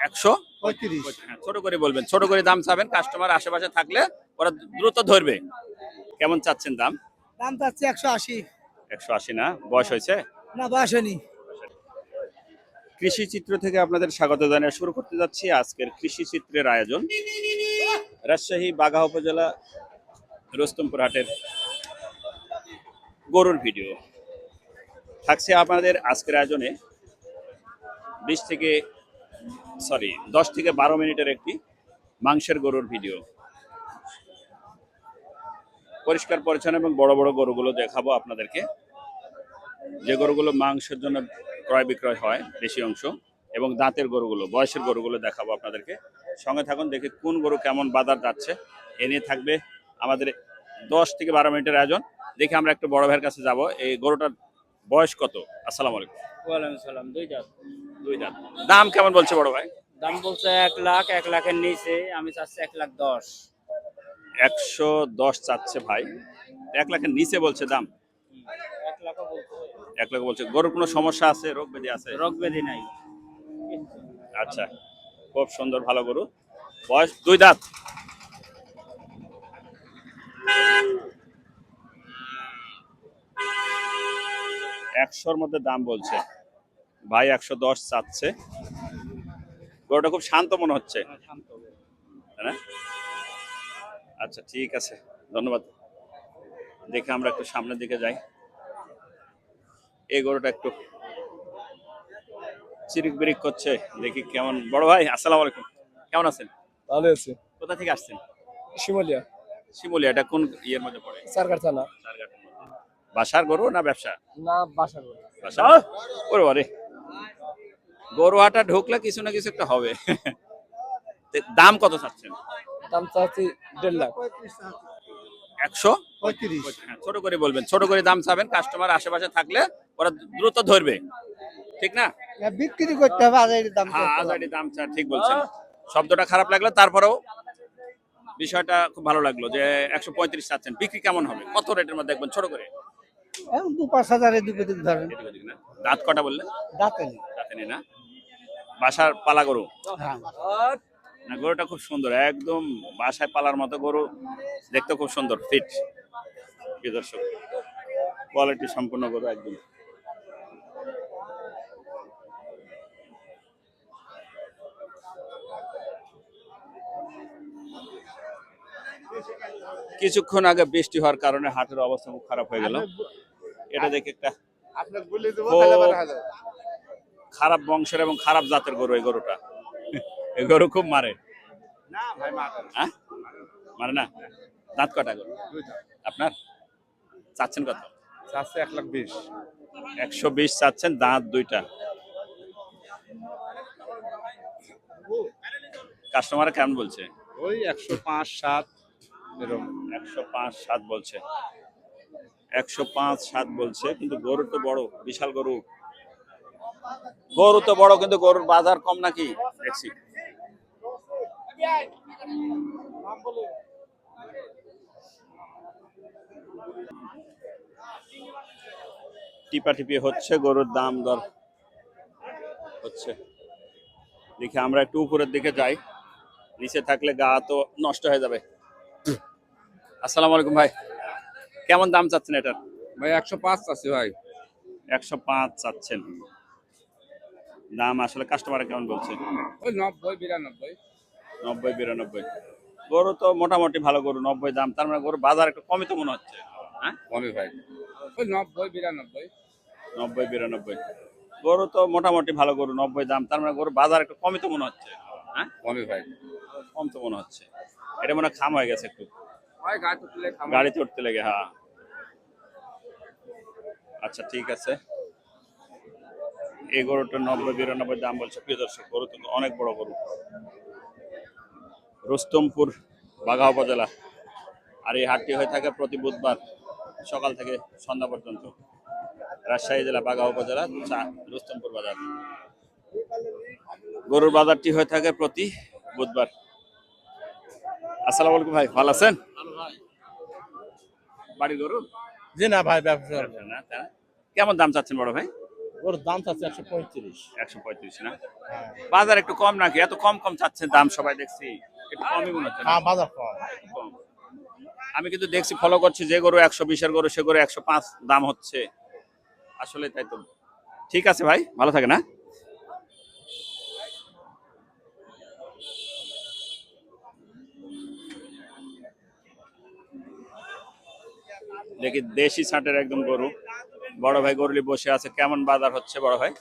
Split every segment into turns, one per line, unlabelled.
135। হ্যাঁ, ছোট করে বলবেন, ছোট করে দাম চাবেন, কাস্টমার আশেপাশে থাকলে ওরা দ্রুত ধরবে। কেমন চাচ্ছেন দাম?
দাম চাচ্ছি 180।
180 না? বয়স হয়েছে?
না, বয়স হয়নি।
কৃষি চিত্র থেকে আপনাদের স্বাগত জানিয়ে শুরু করতে যাচ্ছি আজকের কৃষি চিত্রের আয়োজন। রাজশাহী বাঘা উপজেলা রুস্তমপুর হাটের গরুর ভিডিও থাকছে আপনাদের আজকের আয়োজনে। 10 থেকে 12 মিনিটের একটি মাংসের গরুর ভিডিও। পরিষ্কার পরিচ্ছন্ন এবং বড় বড় গরুগুলো দেখাবো আপনাদেরকে, যে গরুগুলো মাংসের জন্য ক্রয় বিক্রয় হয় বেশি অংশ, এবং দাঁতের গরুগুলো, বয়সের গরুগুলো দেখাবো আপনাদেরকে। সঙ্গে থাকুন, দেখি কোন গরু কেমন বাজার যাচ্ছে। এ নিয়ে থাকবে আমাদের 10 থেকে 12 মিনিটের আয়োজন। দেখি আমরা একটু বড় ভাইয়ের কাছে যাব। এই গরুটার বয়স কত? আসসালামু আলাইকুম।
ওয়ালাইকুম সালাম। দুই দাঁত।
দাম কেমন বলছে বড় ভাই?
দাম বলছে 1 লাখ, 1 লাখের নিচে। আমি চাচ্ছি 1,10,000।
110 চাচ্ছে ভাই, 1 লাখের নিচে বলছে দাম।
1 লাখও বলছে।
1 লাখ বলছে। গরুর কোনো সমস্যা আছে, রোগ ব্যাধি আছে?
রোগ ব্যাধি নাই।
আচ্ছা, খুব সুন্দর, ভালো গরু। বয়স 2 দাঁত। একশোর মধ্যে দাম বলছে ভাই, 110 চাচ্ছে। গরুটা খুব শান্ত মনে হচ্ছে, তাই না? আচ্ছা, ঠিক আছে, ধন্যবাদ। দেখে আমরা একটু সামনের দিকে যাই। এই গরুটা একটু চিরিক বিরিক করছে, দেখি কেমন। বড় ভাই আসসালামু আলাইকুম, কেমন আছেন?
ভালো আছে।
কোথা থেকে আসছেন?
শিমলিয়া।
শিমুলিয়া, এটা কোন ইয়ের মধ্যে পড়ে?
সরকার থানা।
বাসার গরু না ব্যবসা?
না, বাসা।
বাসা। ওরে বারে, গরু হাটা ঢুকলে কিছু না কিছু একটা হবে। দাম কত চাচ্ছেন?
দাম চাচ্ছি 1.5 লাখ।
135। হ্যাঁ, ছোট করে বলবেন, ছোট করে দাম চাবেন, কাস্টমার আশেপাশে থাকলে ওরা দ্রুত ধরবে, ঠিক না?
বিক্রি করতে হবে আজাইরি দাম।
হ্যাঁ, আজাইরি দাম চা, ঠিক বলছেন। শব্দটা খারাপ লাগলো, তারপরেও বিষয়টা খুব ভালো লাগলো যে 135 চাচ্ছেন। বিক্রি কেমন হবে, কত রেটের মধ্যে দেখবেন? ছোট করে।
এখন 2-5 হাজারের দিকে ধরেন।
না? দাঁত কটা বললেন?
দাঁতে
দাঁতে না? বাসার পালা গরু
হ্যাঁ।
না? গরুটা খুব সুন্দর, একদম বাসায় পালার মতো গরু, দেখতে খুব সুন্দর, ফিট। প্রিয় দর্শক, কোয়ালিটি সম্পূর্ণ গরু একদম। কিছুক্ষণ আগে বৃষ্টি হওয়ার কারণে হাটের অবস্থা খুব খারাপ হয়ে গেল। এটা দেখে একটা খারাপ বংশের এবং খারাপ জাতের গরু এই গরুটা। এই গরু খুব মারে। হ্যাঁ, মারে না? দাঁত কটা গরু আপনার? চাচ্ছেন কত?
1,20,000।
120 চাচ্ছেন, দাঁত 2টা। কাস্টমার কেমন বলছে?
ওই 105-7 এরকম।
105-7 বলছে। 105-7 বলছে, কিন্তু গরু তো বড়, বিশাল গরু। গরু তো বড়, কিন্তু গরুর বাজার কম নাকি দেখছি। টিপাটিপি হচ্ছে, গরুর দাম দর হচ্ছে। দেখি আমরা একটু উপরের দিকে যাই, নিচে থাকলে গা তো নষ্ট হয়ে যাবে। আসসালামু আলাইকুম ভাই, কেমন দাম চাচ্ছেন এটার?
ভাই 105 আছে ভাই।
105 চাচ্ছেন। দাম আসলে কাস্টমার কেমন বলছে?
ওই 90-92।
90-92। গরু তো মোটামুটি ভালো গরু, 90 দাম, তার মানে গরু বাজার একটু কমই তো মনে হচ্ছে। হ্যাঁ,
কমে ভাই। ওই 90-92।
90-92। গরু তো মোটামুটি ভালো গরু, 90 দাম, তার মানে গরু বাজার একটু কমই তো মনে হচ্ছে। হ্যাঁ,
কমে ভাই।
কম তো মনে হচ্ছে। এটা মনে হয় খাম হয়ে গেছে একটু,
ভাই
গাড়িতে উঠতে লেগে। হ্যাঁ, আচ্ছা, ঠিক আছে। এই গরুটা 90-92 দাম বলছে। প্রিয় দর্শক, গরু তো অনেক বড় গরু। রুস্তমপুর বাঘা উপজেলা, আর এই হাটটি হয়ে থাকে প্রতি বুধবার সকাল থেকে সন্ধ্যা পর্যন্ত। রাজশাহী জেলা বাঘা উপজেলা রুস্তমপুর বাজার। গরুর বাজারটি হয়ে থাকে প্রতি বুধবার। আসসালামু আলাইকুম ভাই, ভালো আছেন? বাড়ি গরু?
জি না ভাই, ব্যবসা।
না, কেমন দাম চাচ্ছেন বড় ভাই?
ওর দাম চাচ্ছে 135।
135 না?
হ্যাঁ,
বাজার একটু কম নাকি? এত কম কম চাচ্ছেন দাম সবাই দেখছি, একটু কমই মনে হচ্ছে না?
হ্যাঁ বাজার কম।
কম। আমি কিন্তু দেখছি, ফলো করছি, যে গরু 120 এর গরু সে গরু 105 দাম হচ্ছে। আসলে তাই তো। ঠিক আছে ভাই, ভালো থাকে না? দেখি দেশি ছাটের একদম গরু, বড় ভাই গরুলি বসে আছে। কেমন বাজার হচ্ছে বড় ভাই?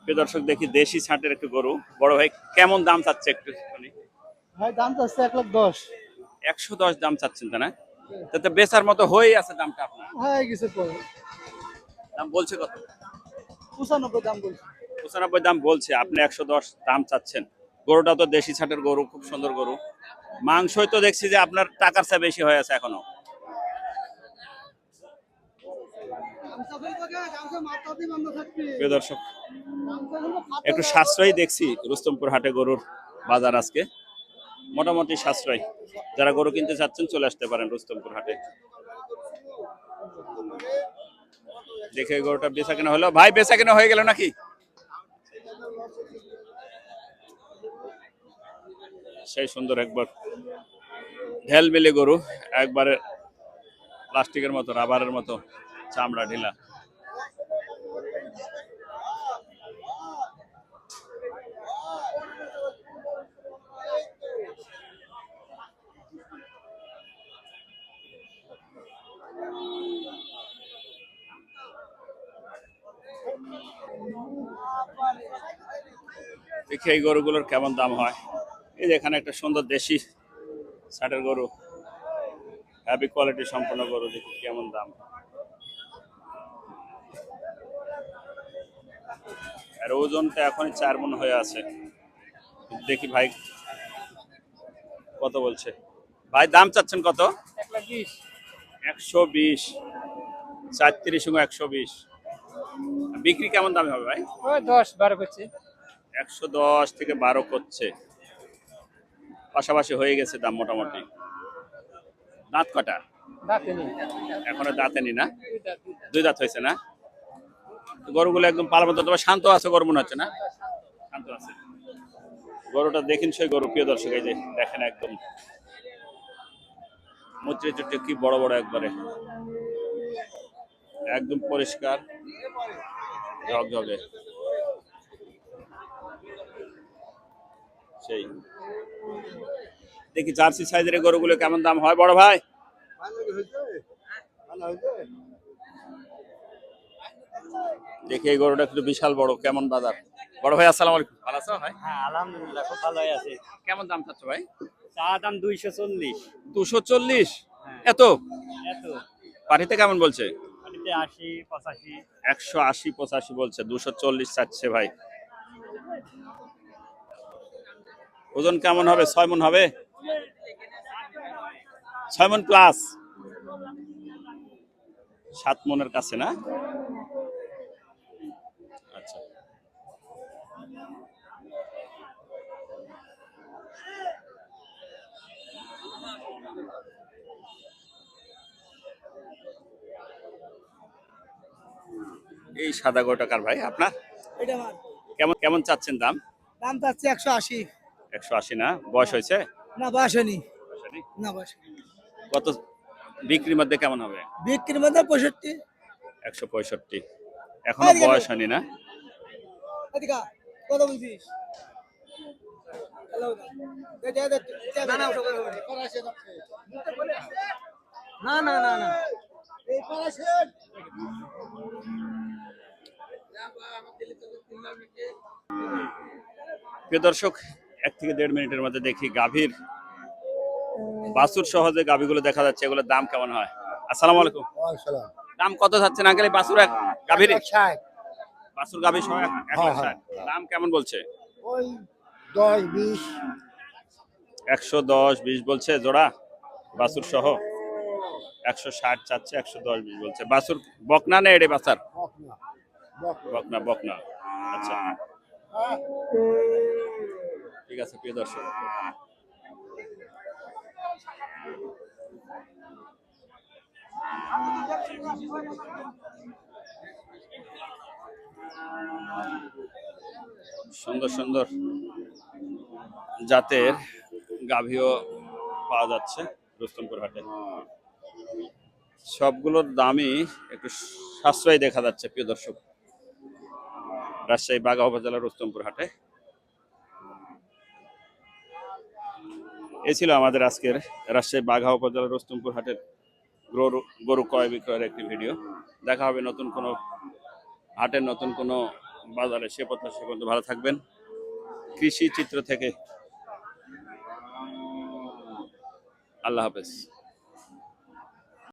প্রিয় দর্শক, দেখি দেশি ছাটের একটু গরু, বড় ভাই কেমন দাম চাচ্ছে একটু শুনি।
ভাই দাম চাচ্ছে 1,10,000।
110 দাম চাচ্ছেন তাই না? তাতে বেচার মতো হয়েই আছে দামটা আপনার।
হ্যাঁ কিছু পরে
দাম বলছে কত?
95 দাম বলছি।
95 দাম বলছে, আপনি 110 দাম চাচ্ছেন। গরুটা তো দেশি ছাটের গরু, খুব সুন্দর গরু। মাংসই তো দেখছি যে আপনার টাকার চেয়ে বেশি হয়ে আছে এখনো। প্রিয় দর্শক, একটু সাশ্রয়ী দেখছি রুস্তমপুর হাটে গরুর বাজার আজকে মোটামুটি সাশ্রয়। যারা গরু কিনতে চাচ্ছেন চলে আসতে পারেন রুস্তমপুর হাটে। দেখে গরুটা বেচা কেনা হলো। ভাই বেচা কেনা হয়ে গেল নাকি? সেই সুন্দর একবার ঢেল মিলে গরু, একবারে প্লাস্টিকের মতো, রাবারের মতো, চামড়া ঢিলা। দেখি এই গরুগুলোর কেমন দাম হয়। এই যে এখানে একটা সুন্দর দেশি ষাটের গরু, হ্যাভি কোয়ালিটি সম্পন্ন গরু, দেখি কেমন দাম। আর ওজনটা এখনই 4 মণ হয়ে আছে। দেখি ভাই কত বলছে। ভাই দাম চাচ্ছেন কত? 120। 34 সঙ্গে 120। বিক্রি কেমন দামে হবে ভাই?
ওই 10-12 করছে।
110 থেকে 12 করছে, পাশাপাশি হয়ে গেছে দাম মোটামুটি। দাঁত কটা?
দাঁতে নেই।
এখনো দাঁতে নি না? 2 দাঁত হয়েছে না? গরুগুলো একদম পালার মতো, তবে শান্ত আছে গরু মনে হচ্ছে না? শান্ত আছে গরুটা। দেখেন সেই গরু, প্রিয় দর্শক, এই যে দেখেন একদম মুচড়ে চুটে, কি বড় বড় একবারে, একদম পরিষ্কার ঝকঝকে সেই। দেখি জার্সি সাইজের গরুগুলো কেমন দাম হয় বড় ভাই? দেখি এই গরুটা একটু বিশাল বড়, কেমন বাজার? বড় ভাই আসসালামু আলাইকুম, ভালো আছো ভাই?
হ্যাঁ আলহামদুলিল্লাহ খুব ভালোই আছে।
কেমন দাম চাচ্ছ ভাই?
চা দাম 240।
240?
হ্যাঁ।
এত?
এত
পাঠিতে কেমন বলছে?
পানিতে 80-85।
180-85 বলছে, 240 চাচ্ছে ভাই। ওজন কেমন হবে? 6 মণ হবে? 6 মণ প্লাস, 7 মণের কাছে না? আচ্ছা, এই সাদা গরুটা কার ভাই আপনার?
এটা আমার
কেমন কেমন চাচ্ছেন দাম?
দাম চাচ্ছে 180।
180 না? বয়স হয়েছে?
না বয়স হয়নি।
বয়স হয়নি?
না বয়স
কত বিক্রির মধ্যে কেমন হবে?
বিক্রির মধ্যে 65।
165। এখনো বয়স হয়নি না?
এদিকে কত বলছিস? না না না না এই পারাশের
প্রিয় দর্শক, 1 থেকে 1.5 মিনিটের মধ্যে দেখি গাভীর বাছুর সহজে গাভীগুলো দেখা যাচ্ছে, এগুলোর দাম কেমন হয়। আসসালামু আলাইকুম। দাম কত যাচ্ছেন আঙ্কেল এই বাছুর গাভীর? বাছুর গাভীর সহ 160। দাম কেমন বলছে?
ওই 10-20।
110 20 বলছে জোড়া বাছুর সহ। 160 চাচ্ছে, 110 20 বলছে। বাছুর বকনা না এড়ে বাছার? বকনা বকনা। আচ্ছা ঠিক আছে প্রিয় দর্শক, সুন্দর সুন্দর জাতের গাভীও পাওয়া যাচ্ছে রুস্তমপুর হাটে। সবগুলোর দামই একটু সাশ্রয় দেখা যাচ্ছে প্রিয় দর্শক রাজশাহী বাঘা উপজেলার রুস্তমপুর হাটে। এই ছিল আমাদের আজকের রাজশাহী বাঘা উপজেলার রুস্তমপুর হাটের গরু ক্রয় বিক্রয়ের একটি ভিডিও। দেখা হবে নতুন কোনো হাটের নতুন কোনো বাজারে। সে পর্যন্ত ভালো থাকবেন। কৃষি চিত্র থেকে আল্লাহ হাফেজ।